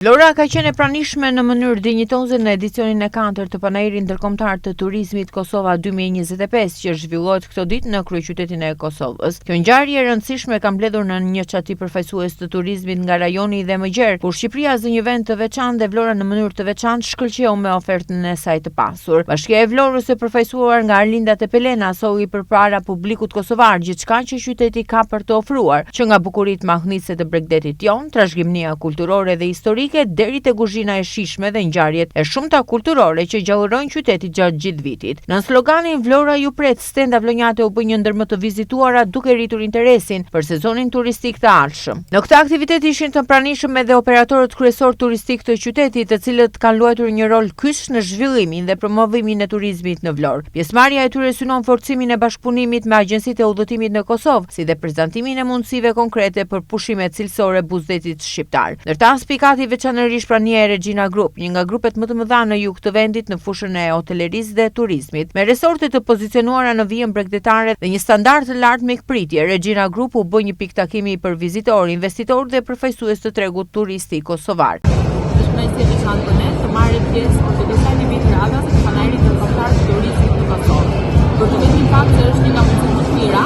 Vlora ka qenë e pranishme në mënyrë dinjitoze në edicionin e 4 të panairit ndërkombëtar të turizmit Kosova 2025 që zhvillohet këtë ditë në kryeqytetin e Kosovës. Kjo ngjarje e rëndësishme ka mbledhur në një çati përfaqësues të turizmit nga rajoni dhe më gjerë, kur Shqipëria zë një vend të veçantë dhe Vlora në mënyrë të veçantë shkëlqeu me ofertën e saj të pasur. Bashkia e Vlorës e përfaqësuar nga Arlinda Tepelena solli përpara publikut kosovar gjithçka që qyteti ka për të ofruar, që nga bukuritë mahnitse të Bregdetit jon, trashëgimia kulturore dhe historike deri te kuzhina e shijshme dhe ngjarjet e shumta kulturore që gjallërojnë qytetin gjatë gjithë vitit. Në sloganin Vlora ju pret, stenda vlonjate u bë një ndër më të vizituara duke rritur interesin për sezonin turistik të ardhshëm. Në këtë aktivitet ishin të pranishëm edhe operatorët kryesor turistik të qytetit, të cilët kanë luajtur një rol kyç në zhvillimin dhe promovimin e turizmit në Vlorë. Pjesëmarrja e tyre synon forcimin e bashkëpunimit me agjencitë e udhëtimit në Kosovë, si dhe prezantimin e mundësive konkrete për pushime cilësore buzëtetit shqiptar. Ndërta spikati veçanërisht prania e Regina Group, një nga grupet më të mëdha në jug të vendit në fushën e hotelerisë dhe turizmit, me resorte të pozicionuara në vijën bregdetare dhe një standard të lartë mikpritje. Regina Group u bë një pikë takimi për vizitorë, investitorë dhe përfaqësues të tregut turistik kosovar. Është një si veçantë për ne të marrim pjesë në këtë vit radhës të panairit ndërkombëtar të turizmit të Kosovës. Për të vetëm fakt se është një nga mundësitë më të mira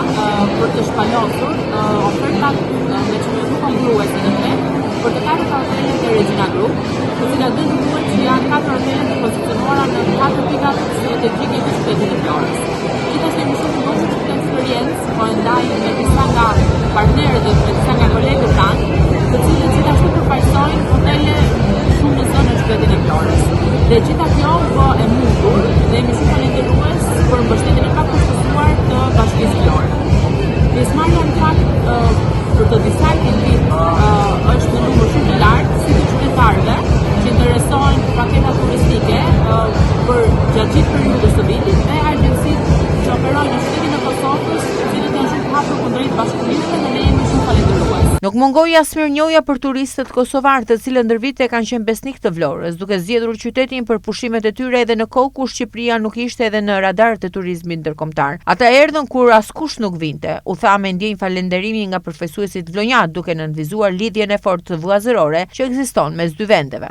për të shpalosur ofertat me çfarë nuk kongruese në vend, për të 4 hotelet e Regina Group, të cilat dhe duhet që janë 4 hotelet të pozicionuara në 4 pikat strategjike të qytetit të Vlorës. Gjithashtu më shumë ndonjë të eksperiencë po ndaj me disa nga partnerët dhe me disa nga kolegët tanë, të cilët gjithashtu përfaqësojnë hotele shumë në zonën e qytetit të Vlorës. Dhe gjitha kjo bë e mundur dhe jemi shumë falënderues për mbështetjen e pakkushtosur të Bashkisë Vlorë. Pjesëmarrja në fakt për të disa individ është në numër shumë të lartë, si të qytetarëve që interesohen për paketa turistike për gjatë gjithë periudhës së vitit dhe agjencitë që operojnë në qytetin e Kosovës, të cilët janë shumë të hapur kundrejt bashkëpunimeve dhe ne jemi shumë falënderues. Nuk mungoi as mirënjohja për turistët kosovar, të cilët ndër vite kanë qenë besnik të Vlorës, duke zgjedhur qytetin për pushimet e tyre edhe në kohë kur Shqipëria nuk ishte edhe në radar të turizmit ndërkombëtar. Ata erdhën kur askush nuk vinte, u tha me ndjenjë falënderimi nga përfaqësuesit vlonjat, duke nënvizuar lidhjen e fortë vëllazërore që ekziston mes dy vendeve.